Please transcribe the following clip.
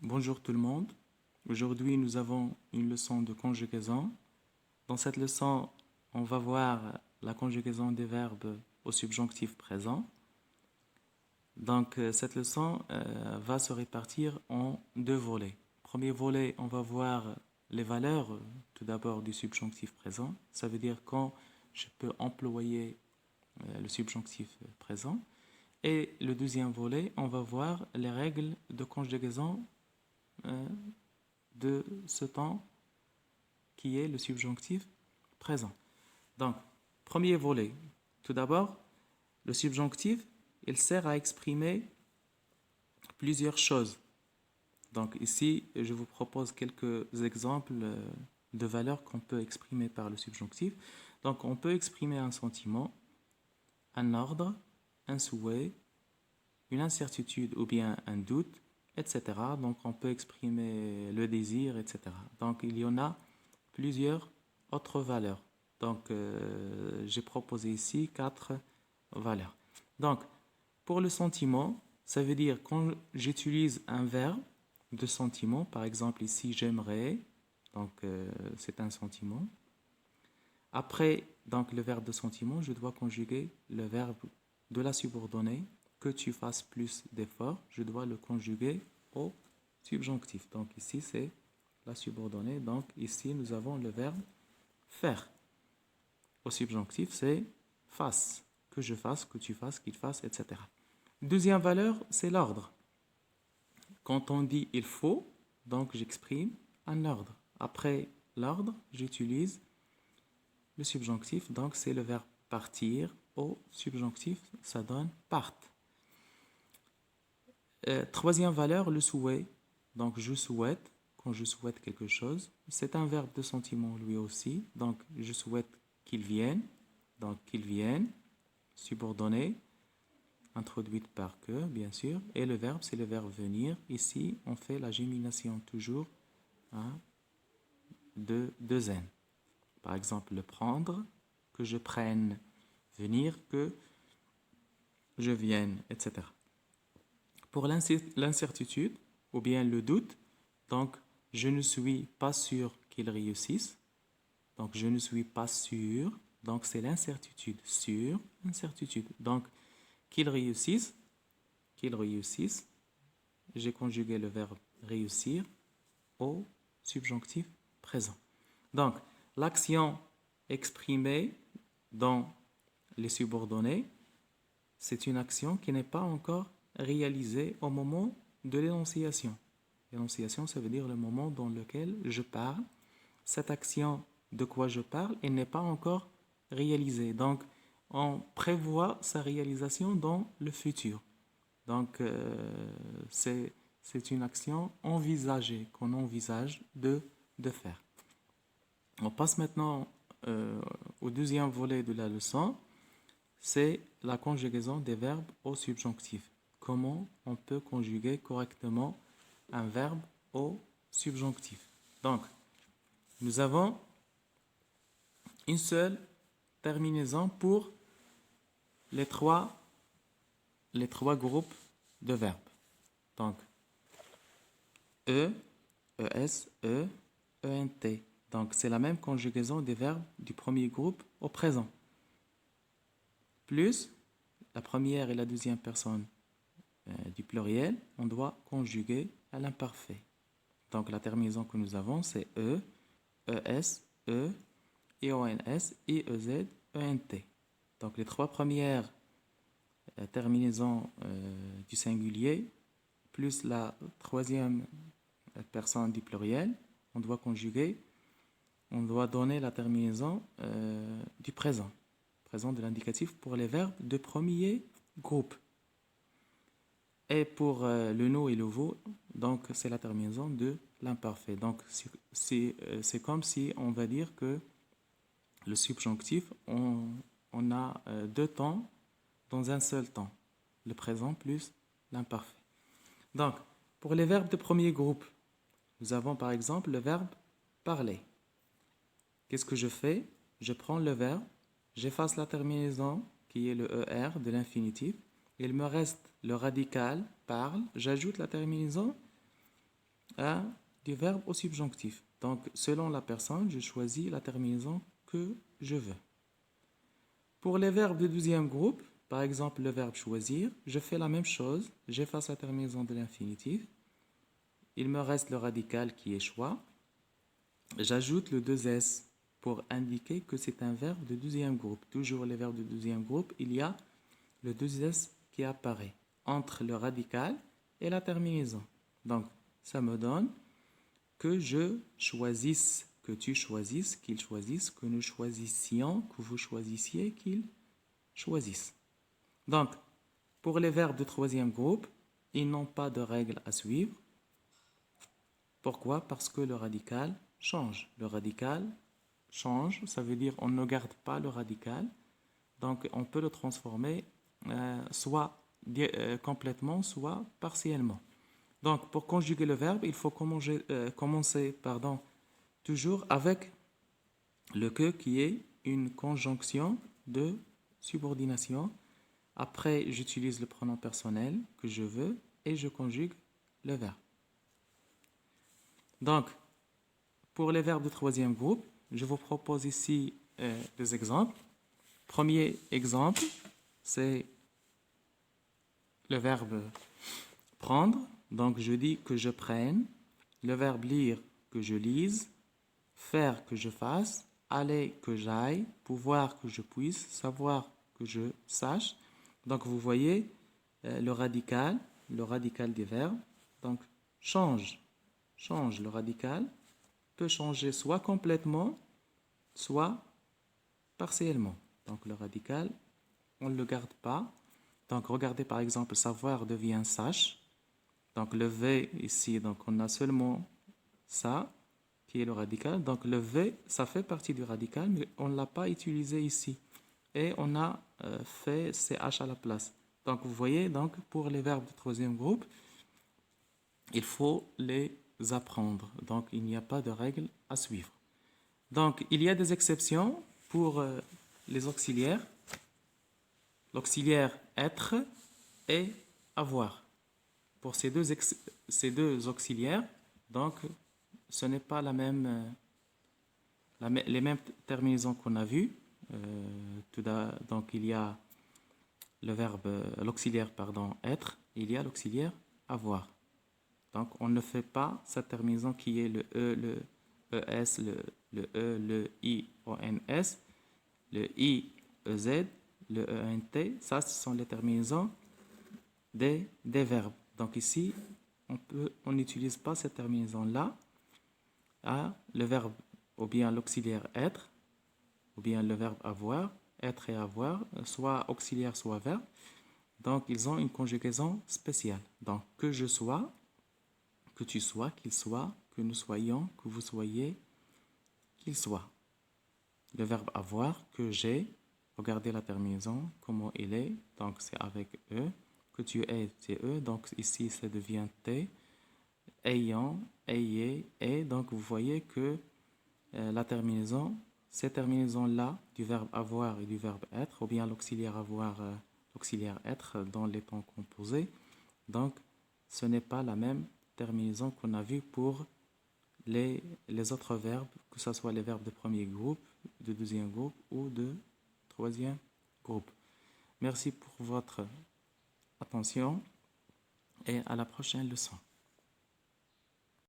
Bonjour tout le monde. Aujourd'hui, nous avons une leçon de conjugaison. Dans cette leçon, on va voir la conjugaison des verbes au subjonctif présent. Donc, cette leçon va se répartir en deux volets. Premier volet, on va voir les valeurs tout d'abord du subjonctif présent. Ça veut dire quand je peux employer le subjonctif présent. Et le deuxième volet, on va voir les règles de conjugaison euh, de ce temps qui est le subjonctif présent. Donc, premier volet. Tout d'abord, le subjonctif, il sert à exprimer plusieurs choses. Donc ici, je vous propose quelques exemples de valeurs qu'on peut exprimer par le subjonctif. Donc on peut exprimer un sentiment, un ordre, un souhait, une incertitude ou bien un doute, etc. Donc on peut exprimer le désir, etc. Donc il y en a plusieurs autres valeurs. Donc j'ai proposé ici 4 valeurs. Donc pour le sentiment, ça veut dire quand j'utilise un verbe de sentiment, par exemple ici j'aimerais, donc c'est un sentiment. Après donc le verbe de sentiment, je dois conjuguer le verbe de la subordonnée, que tu fasses plus d'efforts, je dois le conjuguer au subjonctif. Donc ici c'est la subordonnée, donc ici nous avons le verbe faire. Au subjonctif c'est fasse, que je fasse, que tu fasses, qu'il fasse, etc. Deuxième valeur, c'est l'ordre. Quand on dit il faut, donc j'exprime un ordre. Après l'ordre, j'utilise le subjonctif, donc c'est le verbe partir. Au subjonctif, ça donne parte. Troisième valeur, le souhait. Donc je souhaite, quand je souhaite quelque chose, c'est un verbe de sentiment lui aussi. Donc je souhaite qu'il vienne, donc qu'il vienne, subordonné, introduite par que, bien sûr. Et le verbe, c'est le verbe venir. Ici, on fait la gémination toujours de deux N. Par exemple, le prendre, que je prenne, venir, que je vienne, etc. Pour l'incertitude, ou bien le doute, donc je ne suis pas sûr qu'il réussisse. Donc je ne suis pas sûr. Donc c'est l'incertitude. Sûr, incertitude. Donc qu'il réussisse, j'ai conjugué le verbe réussir au subjonctif présent. Donc, l'action exprimée dans les subordonnés, c'est une action qui n'est pas encore réalisée au moment de l'énonciation. L'énonciation, ça veut dire le moment dans lequel je parle. Cette action de quoi je parle, elle n'est pas encore réalisée. Donc, on prévoit sa réalisation dans le futur. Donc, c'est une action envisagée, qu'on envisage de faire. On passe maintenant au deuxième volet de la leçon, c'est la conjugaison des verbes au subjonctif. Comment on peut conjuguer correctement un verbe au subjonctif. Donc, nous avons une seule terminaison pour les trois groupes de verbes. Donc, E, ES, ENT. Donc, c'est la même conjugaison des verbes du premier groupe au présent. Plus la première et la deuxième personne du pluriel, on doit conjuguer à l'imparfait. Donc, la terminaison que nous avons, c'est E, ES, E, EONS, IEZ, ENT. Donc, les trois premières terminaisons du singulier, plus la troisième personne du pluriel, on doit conjuguer, on doit donner la terminaison du présent de l'indicatif pour les verbes de premier groupe. Et pour le nous et le vous, donc c'est la terminaison de l'imparfait. Donc c'est comme si on va dire que le subjonctif, on a deux temps dans un seul temps, le présent plus l'imparfait. Donc, pour les verbes de premier groupe, nous avons par exemple le verbe parler. Qu'est-ce que je fais? Je prends le verbe, j'efface la terminaison qui est le ER de l'infinitif, il me reste le radical parle, j'ajoute la terminaison du verbe au subjonctif. Donc, selon la personne, je choisis la terminaison que je veux. Pour les verbes de deuxième groupe, par exemple le verbe choisir, je fais la même chose. J'efface la terminaison de l'infinitif. Il me reste le radical qui est choix. J'ajoute le 2S pour indiquer que c'est un verbe de deuxième groupe. Toujours les verbes de deuxième groupe, il y a le 2S qui apparaît entre le radical et la terminaison. Donc, ça me donne que je choisisse, que tu choisisses, qu'il choisisse, que nous choisissions, que vous choisissiez, qu'il choisisse. Donc, pour les verbes de troisième groupe, ils n'ont pas de règle à suivre. Pourquoi? Parce que le radical change. Le radical change, ça veut dire on ne garde pas le radical. Donc, on peut le transformer soit complètement, soit partiellement. Donc, pour conjuguer le verbe, il faut commencer toujours avec le que qui est une conjonction de subordination. Après, j'utilise le pronom personnel que je veux et je conjugue le verbe. Donc, pour les verbes de troisième groupe, je vous propose ici des exemples. Premier exemple, c'est le verbe prendre. Donc, je dis que je prenne. Le verbe lire, que je lise. Faire, que je fasse. Aller, que j'aille. Pouvoir, que je puisse. Savoir, que je sache. Donc, vous voyez le radical des verbes. Donc, change le radical. Peut changer soit complètement, soit partiellement. Donc, le radical, on ne le garde pas. Donc, regardez par exemple, savoir devient sache. Donc, le V ici, donc on a seulement ça, qui est le radical. Donc, le V, ça fait partie du radical, mais on ne l'a pas utilisé ici. Et on a fait CH à la place. Donc, vous voyez, donc, pour les verbes de troisième groupe, il faut les apprendre. Donc, il n'y a pas de règle à suivre. Donc, il y a des exceptions pour les auxiliaires. L'auxiliaire être et avoir. Pour ces deux auxiliaires, donc, ce n'est pas les mêmes terminaisons qu'on a vues. Donc, il y a l'auxiliaire être, il y a l'auxiliaire avoir. Donc, on ne fait pas cette terminaison qui est le E, le ES, le E, le I, ONS, le I, EZ, le ENT. Ça, ce sont les terminaisons des verbes. Donc ici, on n'utilise pas cette terminaison-là à le verbe ou bien l'auxiliaire être, ou bien le verbe avoir, être et avoir, soit auxiliaire, soit verbe. Donc, ils ont une conjugaison spéciale. Donc, que je sois, que tu sois, qu'il soit, que nous soyons, que vous soyez, qu'il soit. Le verbe avoir, que j'ai, regardez la terminaison, comment il est, donc c'est avec E. Que tu es, c'est E, donc ici ça devient T. Ayant, ayez, et, donc vous voyez que la terminaison, ces terminaisons-là, du verbe avoir et du verbe être, ou bien l'auxiliaire avoir, l'auxiliaire être dans les temps composés, donc ce n'est pas la même terminaison qu'on a vue pour les autres verbes, que ce soit les verbes de premier groupe, de deuxième groupe ou de troisième groupe. Merci pour votre attention et à la prochaine leçon.